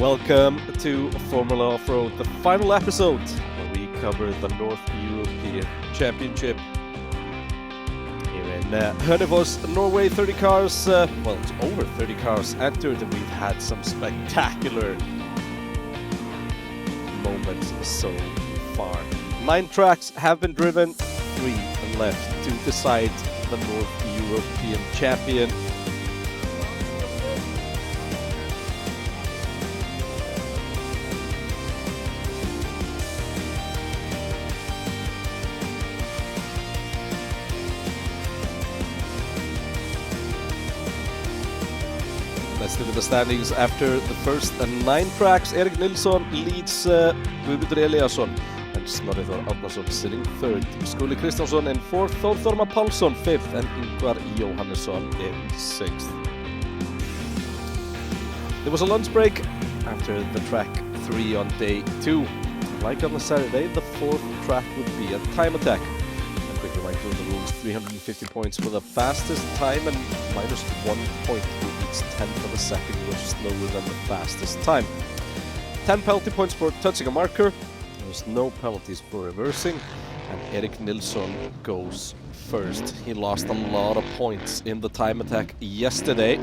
Welcome to Formula Offroad, the final episode where we cover the North European Championship. Here in Hønefoss, Norway, 30 cars, it's over 30 cars entered, and we've had some spectacular moments so far. 9 tracks have been driven, 3 left to decide the North European champion. Let's look at the standings after the first 9 tracks. Erik Nilsson leads Guðmundur Eliasson and Snorri Þór Árnason sitting 3rd. Skúli Kristjánsson in 4th, Þór Þormar Pálsson 5th, and Ingvar Jóhannesson in 6th. There was a lunch break after the track 3 on day 2. Like on the Saturday, the 4th track would be a time attack. A quick reminder of the rules: 350 points for the fastest time and minus 1 point for each 10th of a second you're slower than the fastest time. 10 penalty points for touching a marker. There's no penalties for reversing, and Erik Nilsson goes first. He lost a lot of points in the time attack yesterday,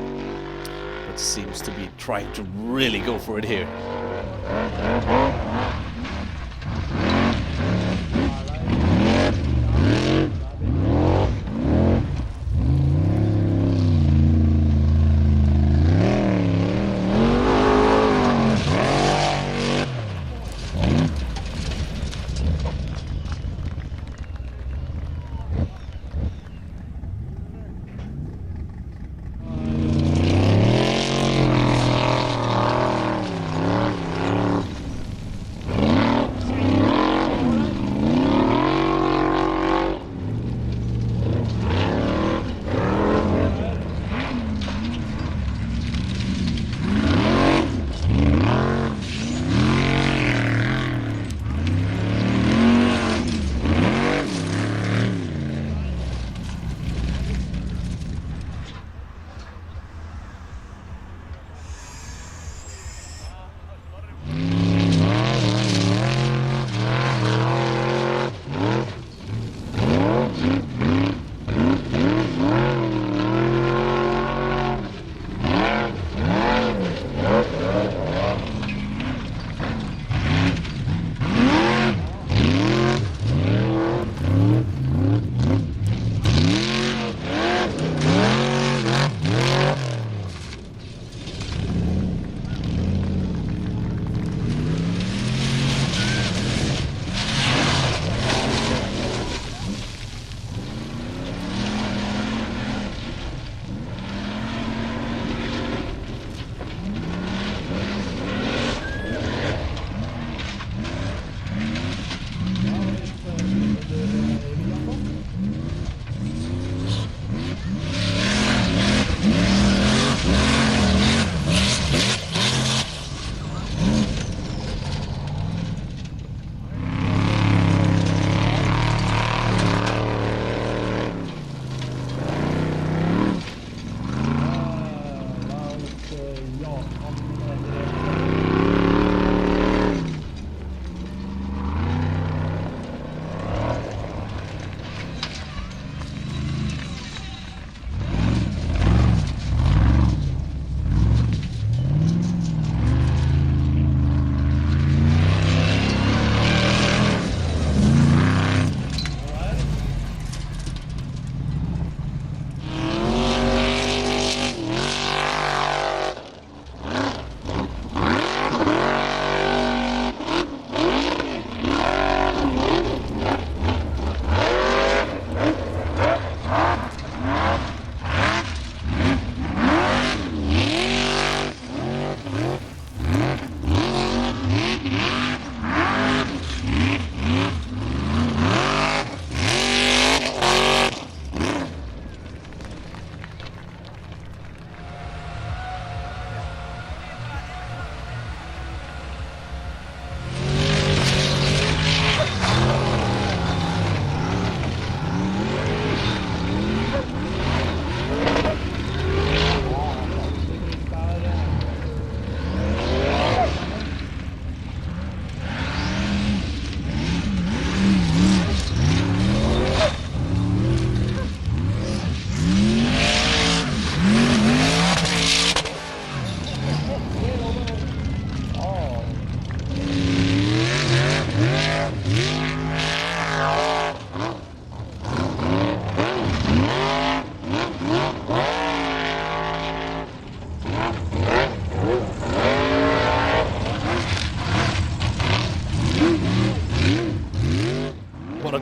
but seems to be trying to really go for it here.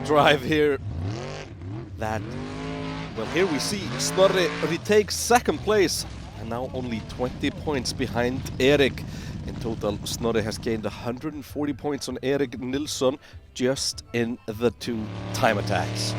drive here. That, well, here we see Snorri retakes second place and now only 20 points behind Erik. In total, Snorri has gained 140 points on Erik Nilsson just in the 2 time attacks.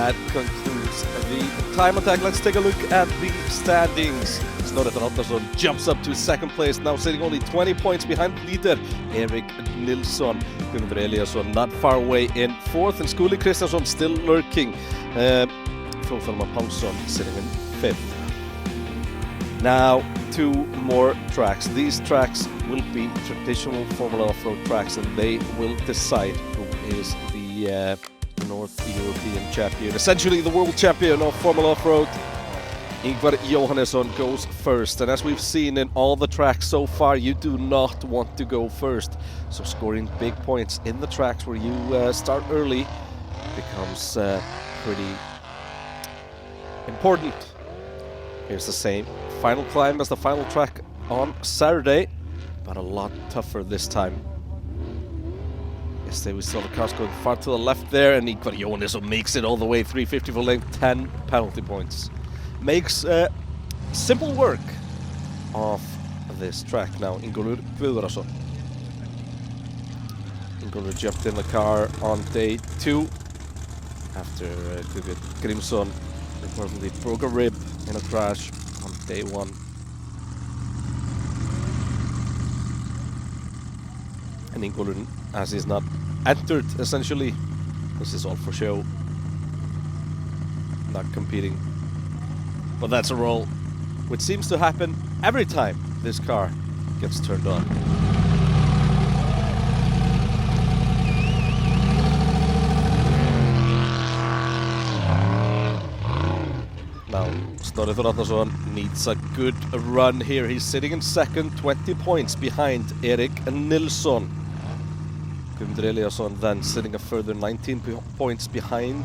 that concludes the time attack. Let's take a look at the standings. Snorri Þórðarson jumps up to second place, now sitting only 20 points behind leader Erik Nilsson. Guðmundur Eliasson not far away in fourth, and Skúli Kristjánsson still lurking. Þórðarmar Pálsson sitting in fifth. Now, two more tracks. These tracks will be traditional Formula Offroad tracks, and they will decide who is the North European champion, essentially the world champion of Formula Offroad. Ingvar Jóhannesson goes first, and as we've seen in all the tracks so far, you do not want to go first. So scoring big points in the tracks where you start early becomes pretty important. Here's the same final climb as the final track on Saturday, but a lot tougher this time. Yesterday we saw the cars going far to the left there, and Ingvar Jóhannesson makes it all the way, 350 for length, 10 penalty points. Makes simple work of this track. Now Ingólfur Guðvarðarson. Ingólfur jumped in the car on day 2 after Guðbjörn Grímsson reportedly broke a rib in a crash on day 1. And Ingólfur, as he's not entered, essentially, this is all for show, not competing. But that's a roll, which seems to happen every time this car gets turned on. Now, Snorri Þórðarson needs a good run here. He's sitting in second, 20 points behind Erik Nilsson. Guðmundur Eliasson then sitting a further 19 points behind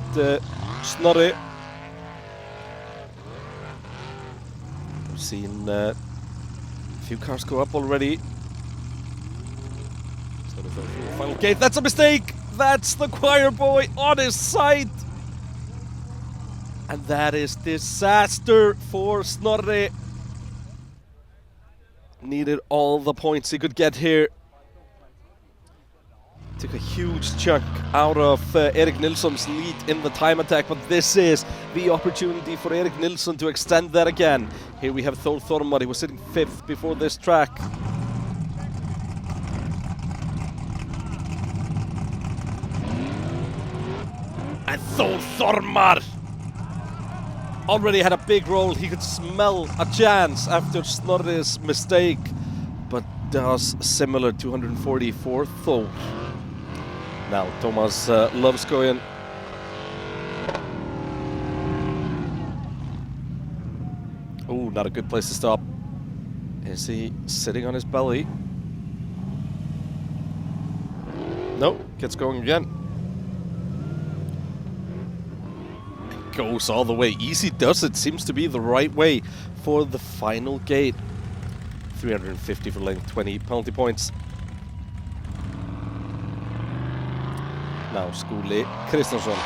Snorri. We've seen a few cars go up already. Final gate, that's a mistake! That's the choir boy on his side! And that is disaster for Snorri. Needed all the points he could get here. Took a huge chunk out of Erik Nilsson's lead in the time attack, but this is the opportunity for Erik Nilsson to extend that again. Here we have Þór Þormar, he was sitting 5th before this track. And Þór Þormar already had a big roll. He could smell a chance after Snorri's mistake, but does similar 240 for Þór. Now Thomas Löfskogen. Oh, not a good place to stop. Is he sitting on his belly? No, gets going again. Goes all the way. Easy does it. Seems to be the right way for the final gate. 350 for length, 20 penalty points. Now Skúli Kristjánsson.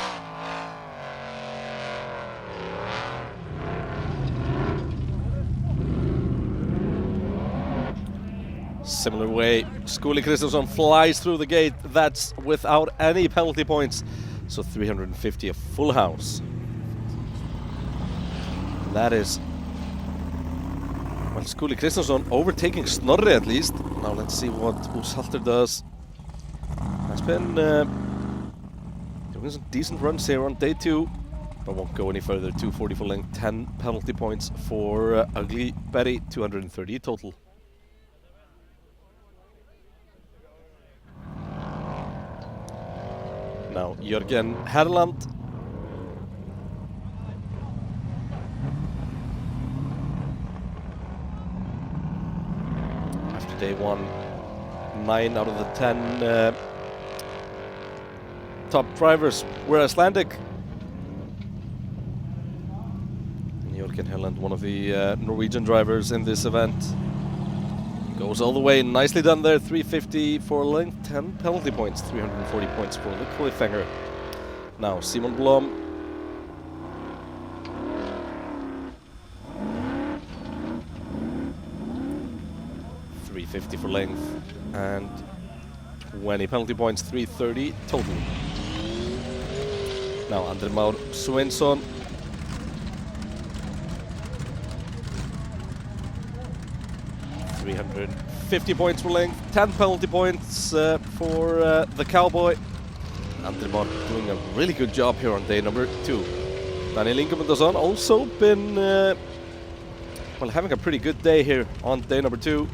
Similar way, Skúli Kristjánsson flies through the gate. That's without any penalty points. So 350, a full house. That is, well, Skúli Kristjánsson overtaking Snorri at least. Now let's see what Úlfshaldur does. Has been doing some decent runs here on day 2, but won't go any further. 240 for length, 10 penalty points for Ugly Betty, 230 total. Now Jörgen Herland. After day 1, 9 out of the 10 top drivers were Icelandic. And Jörgen Herland, one of the Norwegian drivers in this event. Goes all the way, nicely done there, 350 for length, 10 penalty points, 340 points for the cliffhanger. Now Simon Blom. .350 for length and 20 penalty points, 330 total. Now Andri Már Sveinsson. $350 points for length, 10 penalty points for the Cowboy. Andri Már doing a really good job here on day number 2. Daniel Ingemundsson also been well, having a pretty good day here on day number 2.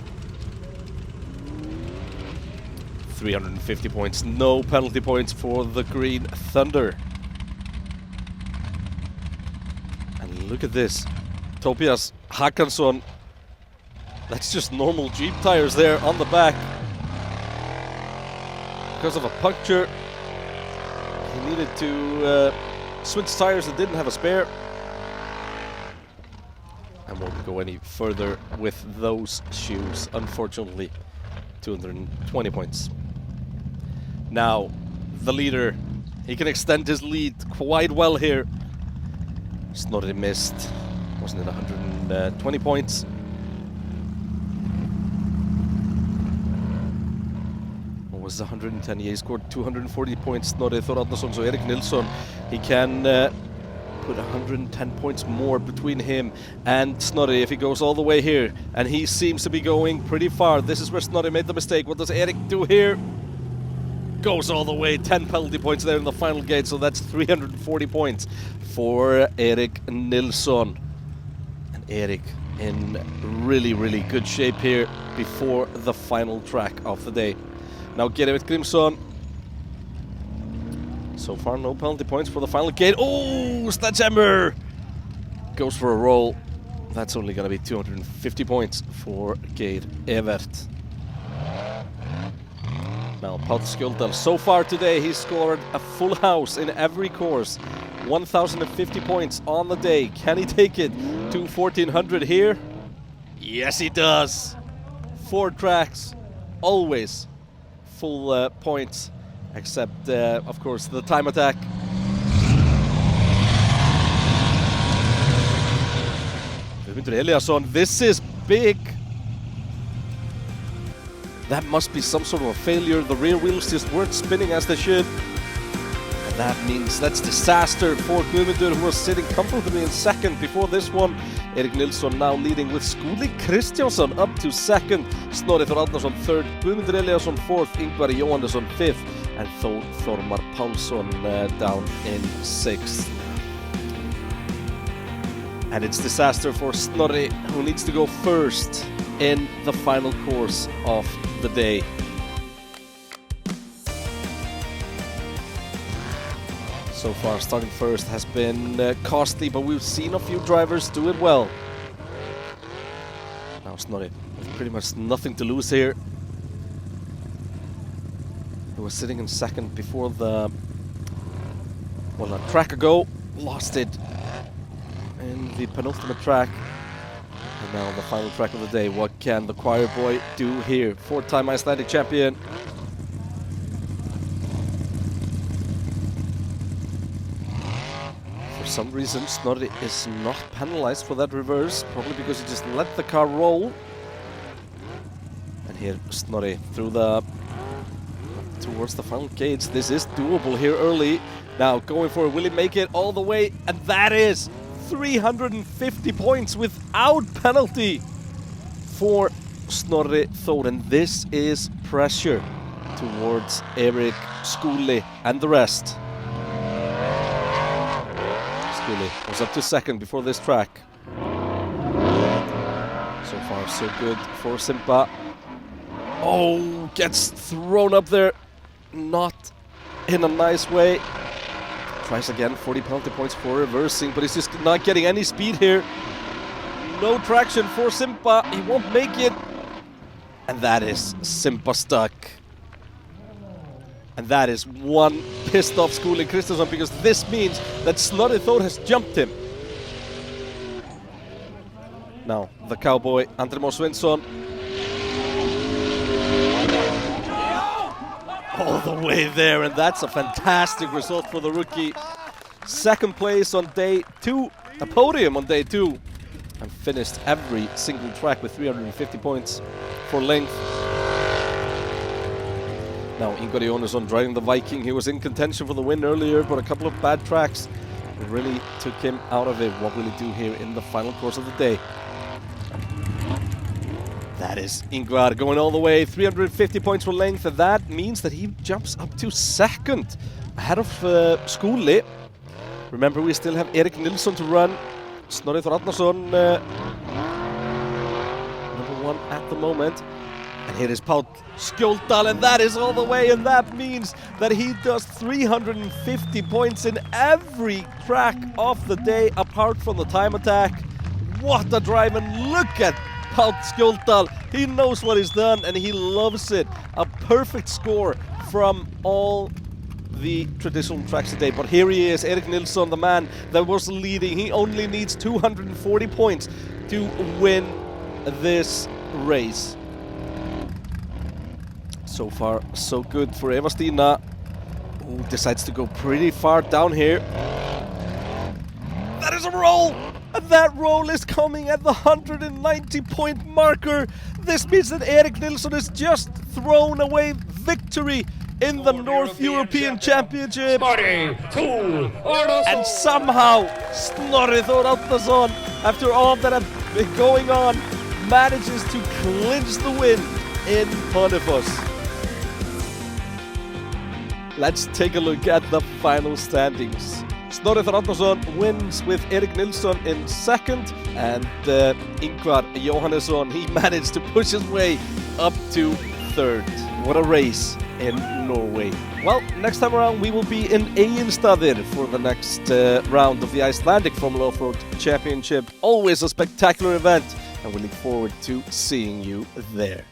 350 points, no penalty points for the Green Thunder. And look at this, Tobias Hakansson. That's just normal Jeep tires there on the back. Because of a puncture, he needed to switch tires and didn't have a spare. And won't go any further with those shoes, unfortunately. 220 points. Now, the leader, he can extend his lead quite well here. Snorri missed, wasn't it 120 points? Or was it 110? Yeah, he scored 240 points, Snorri Þór Árnason. So Erik Nilsson, he can put 110 points more between him and Snorri if he goes all the way here. And he seems to be going pretty far. This is where Snorri made the mistake. What does Erik do here? Goes all the way, 10 penalty points there in the final gate, so that's 340 points for Erik Nilsson. And Erik in really, really good shape here before the final track of the day. Now Gerrit Grimsson. So far no penalty points for the final gate. Oh, Sledgehammer! Goes for a roll. That's only going to be 250 points for Geir Evert. Now, Páll Skjöldal, so far today, he scored a full house in every course. 1,050 points on the day. Can he take it to 1,400 here? Yes, he does. 4 tracks, always full points, except, of course, the time attack. Guðmundur Eliasson, this is big. That must be some sort of a failure. The rear wheels just weren't spinning as they should. And that means that's disaster for Guðmundur, who was sitting comfortably in second before this one. Erik Nilsson now leading with Skúli Kristjánsson up to second. Snorri Þór Árnason third. Guðmundur Eliasson fourth. Ingvar Jóhannesson fifth. And Þormar Pálsson down in sixth. And it's disaster for Snorri, who needs to go first in the final course of the day. So far, starting first has been costly, but we've seen a few drivers do it well. Now Snorri with pretty much nothing to lose here. He was sitting in second before the, well, a track ago, lost it in the penultimate track. And now the final track of the day. What can the choir boy do here? 4-time Icelandic champion. For some reason, Snorri is not penalized for that reverse, probably because he just let the car roll. And here, Snorri through the towards the final gates. This is doable here early. Now going for it, will he make it all the way? And that is 350 points without penalty for Snorri Þór. And this is pressure towards Erik, Skúli and the rest. Skúli was up to second before this track. So far so good for Simpa. Oh, gets thrown up there. Not in a nice way. Tries again, 40 penalty points for reversing, but he's just not getting any speed here. No traction for Simpa, he won't make it. And that is Simpa stuck. And that is one pissed off Skúli Kristjánsson, because this means that Snorri Þór has jumped him. Now, the cowboy, Andri Már Sveinsson. All the way there, and that's a fantastic result for the rookie. Second place on day 2, a podium on day 2, and finished every single track with 350 points for length. Now Ingvar Jóhannesson driving the Viking. He was in contention for the win earlier, but a couple of bad tracks really took him out of it. What will he do here in the final course of the day? That is Ingvar going all the way, 350 points for length, and that means that he jumps up to second, ahead of Skúli. Remember, we still have Erik Nilsson to run. Snorri Þór Árnason, number 1 at the moment. And here is Páll Skjóldal, and that is all the way, and that means that he does 350 points in every track of the day, apart from the time attack. What a drive, and look at Páll Skjóldal. He knows what he's done, and he loves it. A perfect score from all the traditional tracks today. But here he is, Erik Nilsson, the man that was leading. He only needs 240 points to win this race. So far, so good for Eva Stina, who decides to go pretty far down here. That is a roll! And that roll is coming at the 190-point marker. This means that Erik Nilsson has just thrown away victory in the North European Championship. And somehow, Snorri Þór Árnason, after all that has been going on, manages to clinch the win in Hønefoss. Let's take a look at the final standings. Snorri Þór Árnason wins with Erik Nilsson in second, and Ingvar Jóhannesson, he managed to push his way up to third. What a race in Norway. Well, next time around we will be in Egilsstaðir for the next round of the Icelandic Formula Offroad Championship. Always a spectacular event, and we look forward to seeing you there.